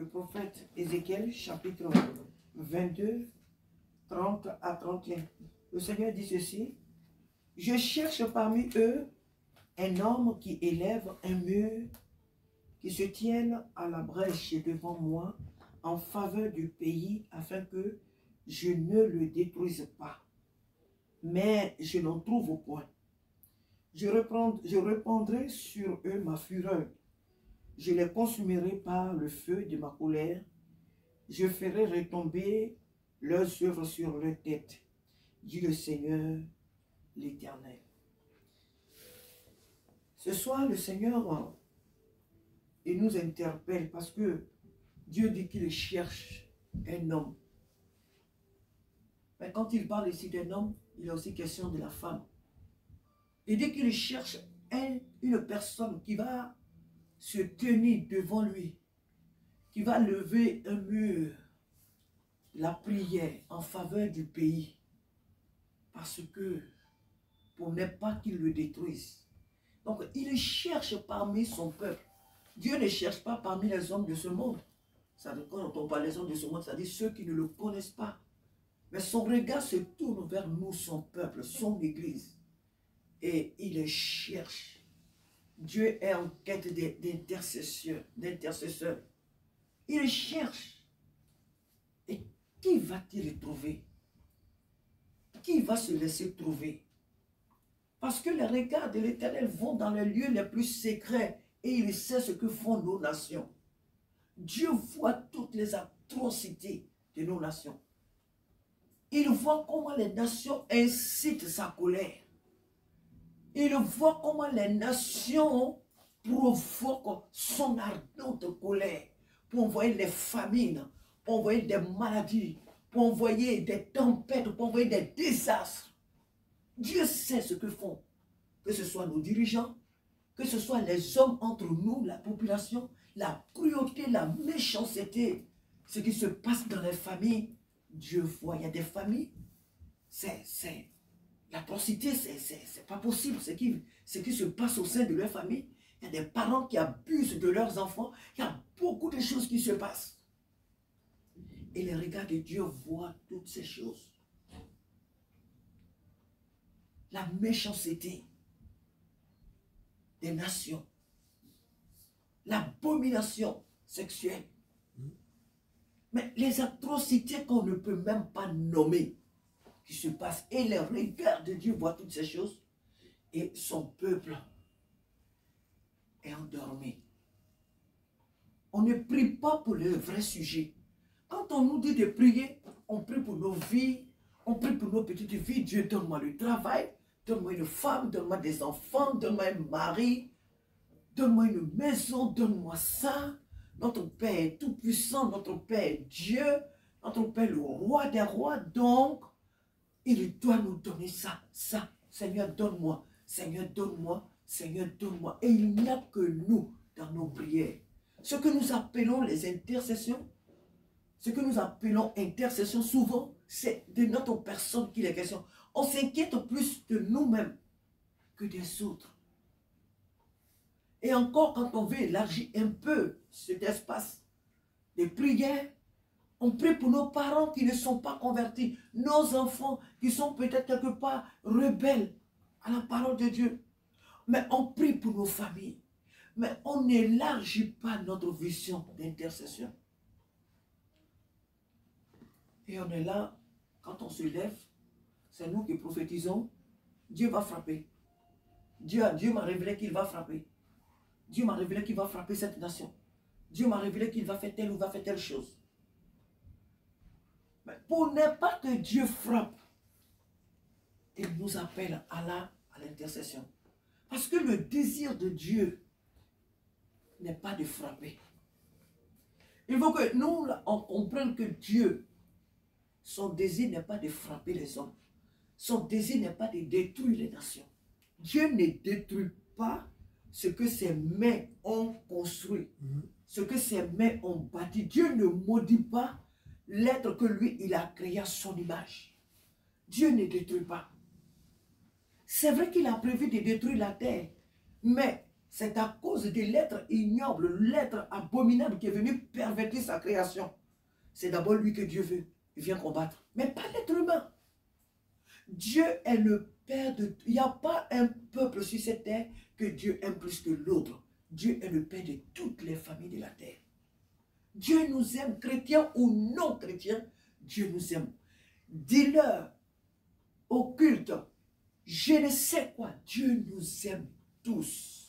le prophète Ézéchiel, chapitre 22, 30 à 31. Le Seigneur dit ceci: je cherche parmi eux un homme qui élève un mur, qui se tienne à la brèche devant moi en faveur du pays, afin que je ne le détruise pas. Mais je n'en trouve point. Je répandrai sur eux ma fureur. Je les consumerai par le feu de ma colère. Je ferai retomber leurs œuvres sur leur tête, dit le Seigneur l'Éternel. Ce soir, le Seigneur, il nous interpelle parce que Dieu dit qu'il cherche un homme. Mais quand il parle ici d'un homme, il est aussi question de la femme. Il dit qu'il cherche une personne qui va se tenir devant lui, qui va lever un mur, la prière en faveur du pays, parce que pour ne pas qu'il le détruise. Donc il cherche parmi son peuple. Dieu ne cherche pas parmi les hommes de ce monde. Ça, quand on parle des hommes de ce monde, ça dit ceux qui ne le connaissent pas. Mais son regard se tourne vers nous, son peuple, son église. Et il les cherche. Dieu est en quête d'intercesseurs. Il cherche. Et qui va-t-il trouver? Qui va se laisser trouver? Parce que les regards de l'Éternel vont dans les lieux les plus secrets et il sait ce que font nos nations. Dieu voit toutes les atrocités de nos nations. Il voit comment les nations incitent sa colère. Il voit comment les nations provoquent son ardente colère pour envoyer les famines, pour envoyer des maladies, pour envoyer des tempêtes, pour envoyer des désastres. Dieu sait ce que font, que ce soit nos dirigeants, que ce soit les hommes entre nous, la population, la cruauté, la méchanceté, ce qui se passe dans les familles. Dieu voit, il y a des familles, l'atrocité, c'est pas possible. Ce qui se passe au sein de leur famille, il y a des parents qui abusent de leurs enfants, il y a beaucoup de choses qui se passent. Et les regards de Dieu voient toutes ces choses. La méchanceté des nations, l'abomination sexuelle, mais les atrocités qu'on ne peut même pas nommer qui se passent. Et les regards de Dieu voient toutes ces choses et son peuple est endormi. On ne prie pas pour le vrai sujet. Quand on nous dit de prier, on prie pour nos vies, on prie pour nos petites vies. Dieu, donne-moi le travail, donne-moi une femme, donne-moi des enfants, donne-moi un mari, donne-moi une maison, donne-moi ça. Notre Père est tout puissant, notre Père est Dieu, notre Père est le roi des rois. Donc, il doit nous donner ça. Seigneur, donne-moi, Seigneur, donne-moi, Seigneur, donne-moi. Et il n'y a que nous dans nos prières. Ce que nous appelons les intercessions, souvent, c'est de notre personne qu'il est question. On s'inquiète plus de nous-mêmes que des autres. Et encore, quand on veut élargir un peu cet espace de prière, on prie pour nos parents qui ne sont pas convertis, nos enfants qui sont peut-être quelque part rebelles à la parole de Dieu. Mais on prie pour nos familles. Mais on n'élargit pas notre vision d'intercession. Et on est là, quand on se lève, c'est nous qui prophétisons, Dieu va frapper. Dieu m'a révélé qu'il va frapper. Dieu m'a révélé qu'il va frapper cette nation. Dieu m'a révélé qu'il va faire telle ou va faire telle chose. Mais pour ne pas que Dieu frappe, il nous appelle à l'intercession. Parce que le désir de Dieu n'est pas de frapper. Il faut que nous, on comprenne que Dieu, son désir n'est pas de frapper les hommes. Son désir n'est pas de détruire les nations. Dieu ne détruit pas ce que ses mains ont construit, ce que ses mains ont bâti. Dieu ne maudit pas l'être que lui, il a créé à son image. Dieu ne détruit pas. C'est vrai qu'il a prévu de détruire la terre, mais C'est à cause de l'être ignoble, l'être abominable qui est venu pervertir sa création. C'est d'abord lui que Dieu veut. Il vient combattre. Mais pas l'être humain. Dieu est le Père de... Il n'y a pas un peuple sur cette terre que Dieu aime plus que l'autre. Dieu est le Père de toutes les familles de la terre. Dieu nous aime, chrétiens ou non chrétiens, Dieu nous aime. Dis-leur, occulte, je ne sais quoi, Dieu nous aime tous.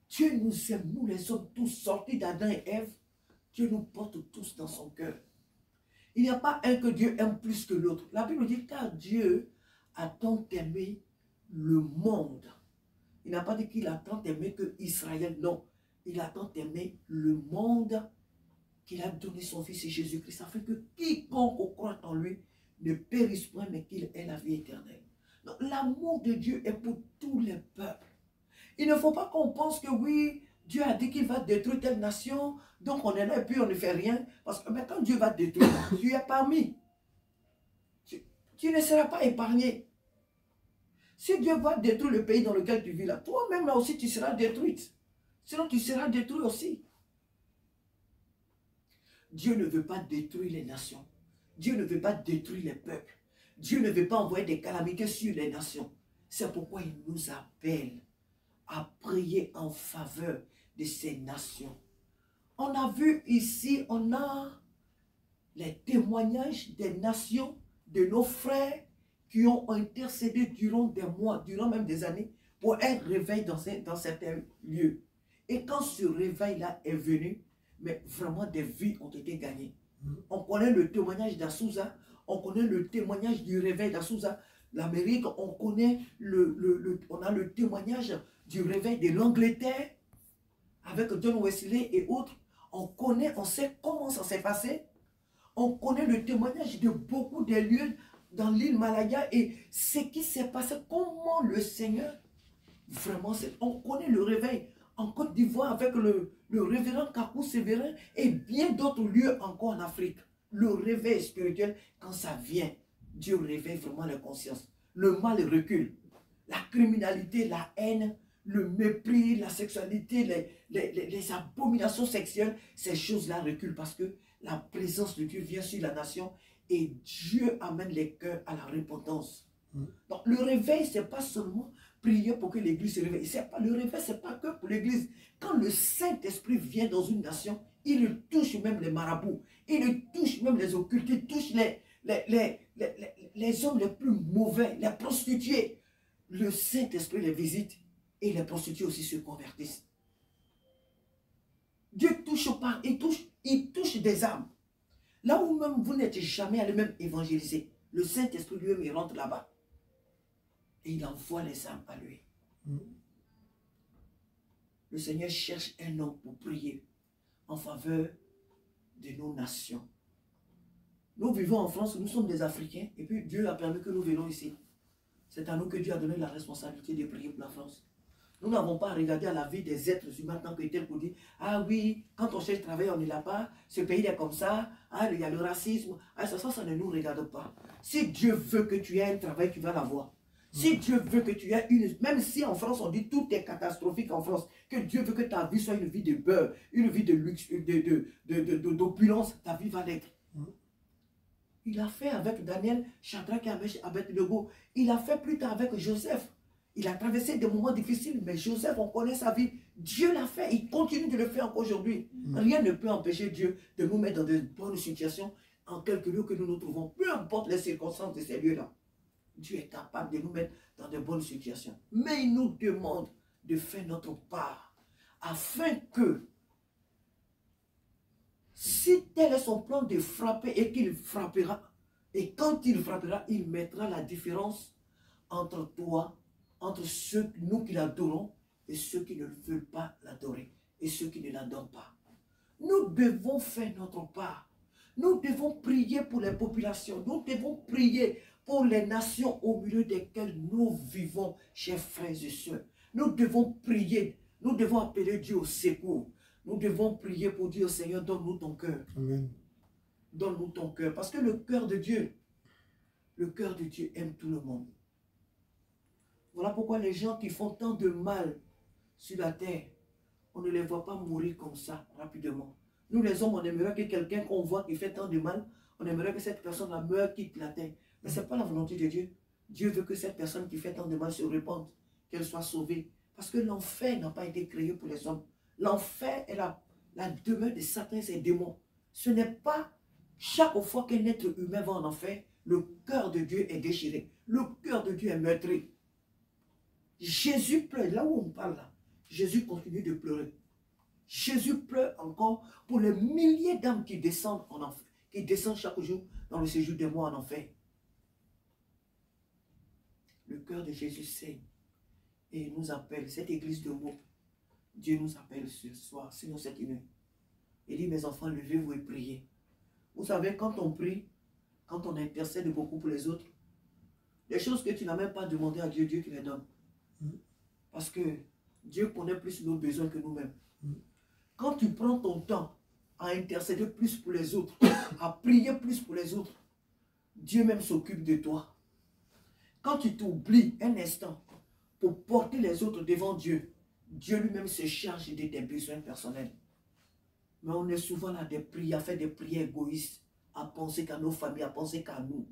Dieu nous aime, nous les hommes tous sortis d'Adam et Ève, Dieu nous porte tous dans son cœur. Il n'y a pas un que Dieu aime plus que l'autre. La Bible dit, car Dieu a tant aimé le monde. Il n'a pas dit qu'il a tant aimé que Israël, non. Il a tant aimé le monde qu'il a donné son Fils Jésus-Christ, afin que quiconque croit en lui ne périsse point, mais qu'il ait la vie éternelle. Donc l'amour de Dieu est pour tous les peuples. Il ne faut pas qu'on pense que oui, Dieu a dit qu'il va détruire telle nation, donc on est là et puis on ne fait rien. Parce que mais quand Dieu va détruire, tu es parmi. Tu ne seras pas épargné. Si Dieu va détruire le pays dans lequel tu vis là, toi-même là aussi tu seras détruite. Sinon tu seras détruit aussi. Dieu ne veut pas détruire les nations. Dieu ne veut pas détruire les peuples. Dieu ne veut pas envoyer des calamités sur les nations. C'est pourquoi il nous appelle à prier en faveur de ces nations. On a vu ici, on a les témoignages des nations, de nos frères qui ont intercédé durant des mois, durant même des années, pour un réveil dans certains lieux. Et quand ce réveil-là est venu, mais vraiment des vies ont été gagnées. On connaît le témoignage d'Assouza, on connaît le témoignage du réveil d'Assouza, l'Amérique, on connaît on a le témoignage du réveil de l'Angleterre, avec John Wesley et autres. On connaît, on sait comment ça s'est passé. On connaît le témoignage de beaucoup des lieux dans l'île Malaga et ce qui s'est passé, comment le Seigneur, vraiment, on connaît le réveil en Côte d'Ivoire avec le révérend Kakou Sévérin et bien d'autres lieux encore en Afrique. Le réveil spirituel, quand ça vient, Dieu réveille vraiment la conscience. Le mal recule. La criminalité, la haine, le mépris, la sexualité, les abominations sexuelles, ces choses-là reculent parce que la présence de Dieu vient sur la nation et Dieu amène les cœurs à la repentance. Donc le réveil, ce n'est pas seulement prier pour que l'église se réveille. Le réveil, ce n'est pas que pour l'église. Quand le Saint-Esprit vient dans une nation, il touche même les marabouts, il touche même les occultes, il touche les hommes les plus mauvais, les prostituées. Le Saint-Esprit les visite et les prostituées aussi se convertissent. Dieu touche par, il touche des âmes. Là où même vous n'êtes jamais allé même évangéliser, le Saint-Esprit lui-même il rentre là-bas. Et il envoie les âmes à lui. Le Seigneur cherche un homme pour prier en faveur de nos nations. Nous vivons en France, nous sommes des Africains, et puis Dieu a permis que nous venions ici. C'est à nous que Dieu a donné la responsabilité de prier pour la France. Nous n'avons pas regardé à la vie des êtres humains tant que tel pour dire, ah oui, quand on cherche travail, on est là-bas, ce pays est comme ça, ah, il y a le racisme, ah, ça ne nous regarde pas. Si Dieu veut que tu aies un travail, tu vas l'avoir. Si Dieu veut que tu aies une... Même si en France, on dit tout est catastrophique en France, que Dieu veut que ta vie soit une vie de beurre, une vie de luxe, d'opulence, ta vie va l'être. Il a fait avec Daniel, Shadrach et Abednego. Il a fait plus tard avec Joseph. Il a traversé des moments difficiles, mais Joseph, on connaît sa vie. Dieu l'a fait, il continue de le faire encore aujourd'hui. Rien ne peut empêcher Dieu de nous mettre dans de bonnes situations en quelques lieux que nous nous trouvons. Peu importe les circonstances de ces lieux-là. Dieu est capable de nous mettre dans de bonnes situations. Mais il nous demande de faire notre part afin que, si tel est son plan de frapper et qu'il frappera, et quand il frappera, il mettra la différence entre toi, entre ceux, nous qui l'adorons, et ceux qui ne veulent pas l'adorer, et ceux qui ne l'adorent pas. Nous devons faire notre part. Nous devons prier pour les populations. Nous devons prier pour les nations au milieu desquelles nous vivons, chers frères et sœurs. Nous devons prier. Nous devons appeler Dieu au secours. Nous devons prier pour dire au Seigneur, donne-nous ton cœur. Donne-nous ton cœur. Parce que le cœur de Dieu aime tout le monde. Voilà pourquoi les gens qui font tant de mal sur la terre, on ne les voit pas mourir comme ça, rapidement. Nous les hommes, on aimerait que quelqu'un qu'on voit qui fait tant de mal, on aimerait que cette personne-là meure, quitte la terre. Mais ce n'est pas la volonté de Dieu. Dieu veut que cette personne qui fait tant de mal se répande, qu'elle soit sauvée. Parce que l'enfer n'a pas été créé pour les hommes. L'enfer est la demeure de Satan et ses démons. Ce n'est pas chaque fois qu'un être humain va en enfer, le cœur de Dieu est déchiré. Le cœur de Dieu est meurtri. Jésus pleure, là où on parle là, Jésus continue de pleurer. Jésus pleure encore pour les milliers d'âmes qui descendent en enfer, qui descendent chaque jour dans le séjour des morts en enfer. Le cœur de Jésus saigne et il nous appelle, cette église de mots, Dieu nous appelle ce soir, sinon cette nuit. Il dit, mes enfants, levez-vous et priez. Vous savez, quand on prie, quand on intercède beaucoup pour les autres, les choses que tu n'as même pas demandé à Dieu, Dieu te les donne. Parce que Dieu connaît plus nos besoins que nous-mêmes. Quand tu prends ton temps à intercéder plus pour les autres, à prier plus pour les autres, Dieu même s'occupe de toi. Quand tu t'oublies un instant pour porter les autres devant Dieu, Dieu lui-même se charge de tes besoins personnels. Mais on est souvent là à faire des prières égoïstes, à penser qu'à nos familles, à penser qu'à nous.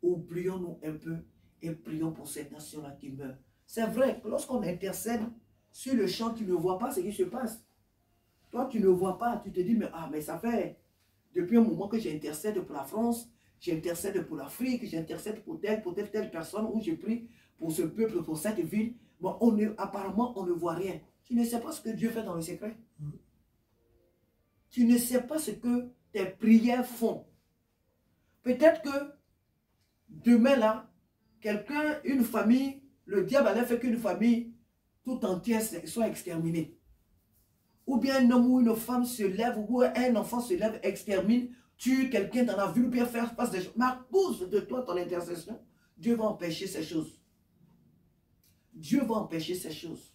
Oublions-nous un peu et prions pour cette nation-là qui meurt. C'est vrai que lorsqu'on intercède sur le champ, tu ne vois pas ce qui se passe. Toi, tu ne vois pas, tu te dis, mais ça fait depuis un moment que j'intercède pour la France, j'intercède pour l'Afrique, j'intercède pour telle personne, ou je prie pour ce peuple, pour cette ville. Bon, apparemment, on ne voit rien. Tu ne sais pas ce que Dieu fait dans le secret. Tu ne sais pas ce que tes prières font. Peut-être que demain là, quelqu'un, une famille, le diable allait faire qu'une famille tout entière soit exterminée. Ou bien un homme ou une femme se lève, ou un enfant se lève, extermine, tue quelqu'un dans la ville, ou bien faire face des choses. Mais à cause de toi, ton intercession, Dieu va empêcher ces choses. Dieu va empêcher ces choses.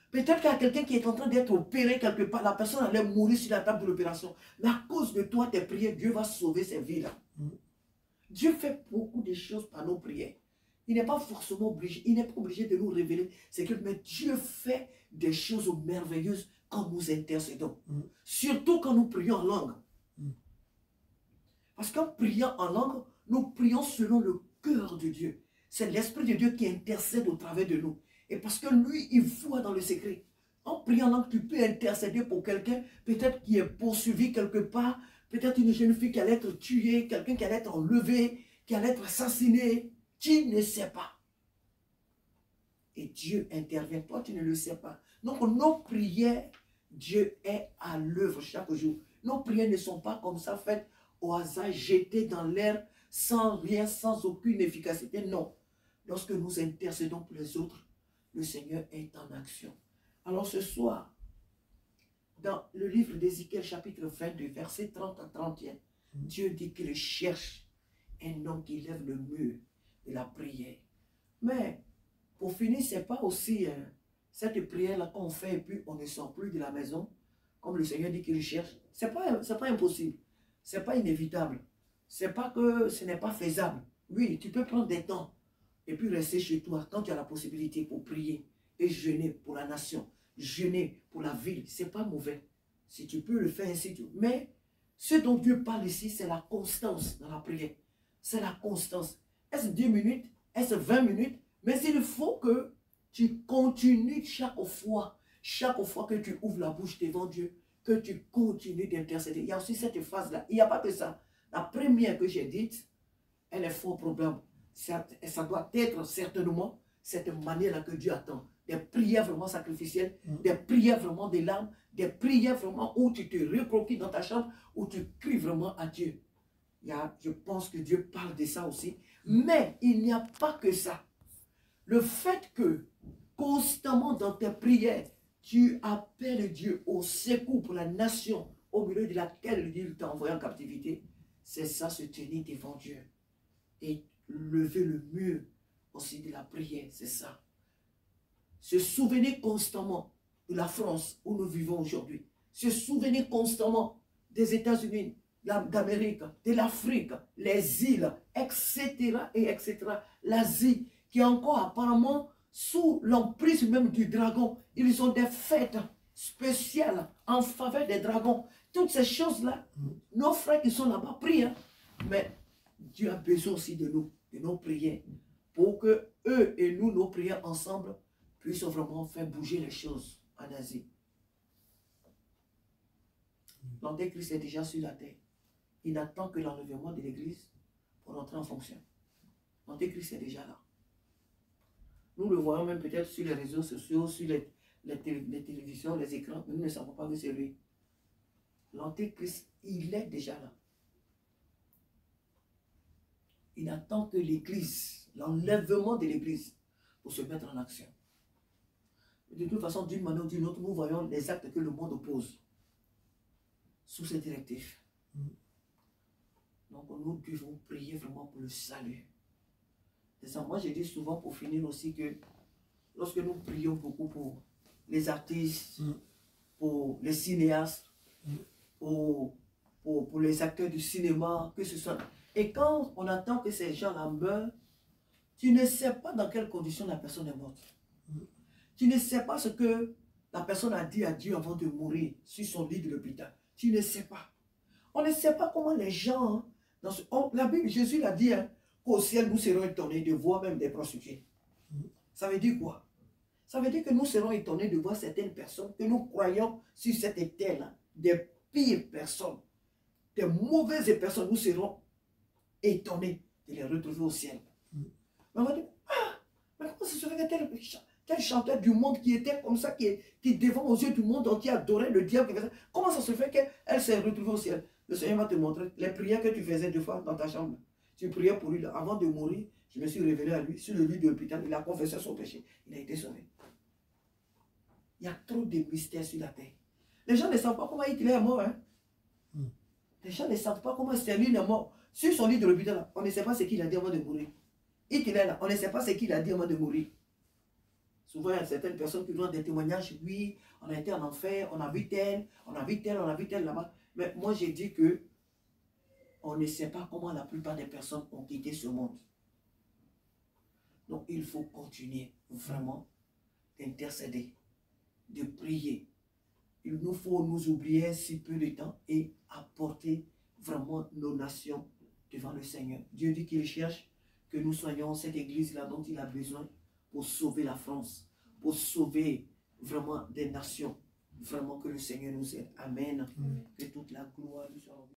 Peut-être qu'il y a quelqu'un qui est en train d'être opéré quelque part, la personne allait mourir sur la table de l'opération. Mais à cause de toi, tes prières, Dieu va sauver ces vies-là. Dieu fait beaucoup de choses par nos prières. Il n'est pas forcément obligé, il n'est pas obligé de nous révéler ce que, mais Dieu fait des choses merveilleuses quand nous intercédons. Surtout quand nous prions en langue. Parce qu'en priant en langue, nous prions selon le cœur de Dieu. C'est l'Esprit de Dieu qui intercède au travers de nous. Et parce que lui, il voit dans le secret. En priant en langue, tu peux intercéder pour quelqu'un, peut-être qui est poursuivi quelque part, peut-être une jeune fille qui allait être tuée, quelqu'un qui allait être enlevé, qui allait être assassiné. Tu ne sais pas. Et Dieu intervient. Toi, tu ne le sais pas. Donc, nos prières, Dieu est à l'œuvre chaque jour. Nos prières ne sont pas comme ça faites au hasard, jetées dans l'air, sans rien, sans aucune efficacité. Non. Lorsque nous intercédons pour les autres, le Seigneur est en action. Alors ce soir, dans le livre d'Ézéchiel, chapitre 22, verset 30 à 31, Dieu dit qu'il cherche un homme qui lève le mur de la prière. Mais pour finir, ce n'est pas aussi cette prière-là qu'on fait et puis on ne sort plus de la maison, comme le Seigneur dit qu'il cherche. Ce n'est pas impossible, ce n'est pas inévitable. Ce n'est pas que ce n'est pas faisable. Oui, tu peux prendre des temps et puis rester chez toi quand tu as la possibilité pour prier et jeûner pour la nation, jeûner pour la ville. Ce n'est pas mauvais. Si tu peux le faire ainsi. Mais ce dont Dieu parle ici, c'est la constance dans la prière. C'est la constance. Est-ce 10 minutes? Est-ce 20 minutes? Mais il faut que tu continues chaque fois que tu ouvres la bouche devant Dieu, que tu continues d'intercéder. Il y a aussi cette phase-là. Il n'y a pas que ça. La première que j'ai dite, elle est fort probable. Ça doit être certainement cette manière-là que Dieu attend. Des prières vraiment sacrificielles, des prières vraiment des larmes, des prières vraiment où tu te recroquilles dans ta chambre, où tu cries vraiment à Dieu. Je pense que Dieu parle de ça aussi. Mais il n'y a pas que ça. Le fait que constamment dans tes prières, tu appelles Dieu au secours pour la nation au milieu de laquelle il t'a envoyé en captivité, c'est ça, se tenir devant Dieu. Et lever le mur aussi de la prière, c'est ça. Se souvenir constamment de la France où nous vivons aujourd'hui. Se souvenir constamment des États-Unis, d'Amérique, de l'Afrique, les îles, etc. et etc. L'Asie, qui est encore apparemment sous l'emprise même du dragon. Ils ont des fêtes spéciales en faveur des dragons. Toutes ces choses-là, nos frères qui sont là-bas prient. Hein. Mais Dieu a besoin aussi de nous, de nos prières, pour que eux et nous, nos prières ensemble, puissent vraiment faire bouger les choses en Asie. L'Antéchrist est déjà sur la terre. Il n'attend que l'enlèvement de l'Église pour entrer en fonction. L'Antéchrist est déjà là. Nous le voyons même peut-être sur les réseaux sociaux, sur les télévisions, les écrans, mais nous ne savons pas que c'est lui. L'Antéchrist, il est déjà là. Il attend que l'Église, l'enlèvement de l'Église, pour se mettre en action. De toute façon, d'une manière ou d'une autre, nous voyons les actes que le monde pose sous ces directives. Donc, nous devons prier vraiment pour le salut. C'est ça. Moi, je dis souvent pour finir aussi que lorsque nous prions beaucoup pour les artistes, pour les cinéastes, pour les acteurs du cinéma, que ce soit. Et quand on attend que ces gens-là meurent, tu ne sais pas dans quelles conditions la personne est morte. Tu ne sais pas ce que la personne a dit à Dieu avant de mourir sur son lit de l'hôpital. Tu ne sais pas. On ne sait pas comment les gens... la Bible, Jésus l'a dit, hein, qu'au ciel, nous serons étonnés de voir même des prostituées. Ça veut dire quoi? Ça veut dire que nous serons étonnés de voir certaines personnes que nous croyons sur cette terre-là, des pires personnes, des mauvaises personnes, nous serons étonnés de les retrouver au ciel. Mais on va dire, ah, mais comment ça se fait que tel chanteur du monde qui était comme ça, qui devant aux yeux du monde entier adorait le diable, comment ça se fait qu'elle s'est retrouvée au ciel? Le Seigneur va te montrer les prières que tu faisais deux fois dans ta chambre. Tu priais pour lui. Avant de mourir, je me suis révélé à lui sur le lit de l'hôpital. Il a confessé son péché. Il a été sauvé. Il y a trop de mystères sur la terre. Les gens ne savent pas comment Hitler est mort. Hein? Les gens ne savent pas comment Staline est mort. Sur son lit de l'hôpital, on ne sait pas ce qu'il a dit avant de mourir. Hitler, là, on ne sait pas ce qu'il a dit avant de mourir. Souvent, il y a certaines personnes qui donnent des témoignages. Oui, on a été en enfer, on a vu tel, on a vu tel, on a vu tel là-bas. Mais moi, j'ai dit que on ne sait pas comment la plupart des personnes ont quitté ce monde. Donc, il faut continuer vraiment d'intercéder, de prier. Il nous faut nous oublier si peu de temps et apporter vraiment nos nations devant le Seigneur. Dieu dit qu'il cherche que nous soyons cette église-là dont il a besoin pour sauver la France, pour sauver vraiment des nations. Vraiment que le Seigneur nous aide. Amen. Que toute la gloire lui soit rendue.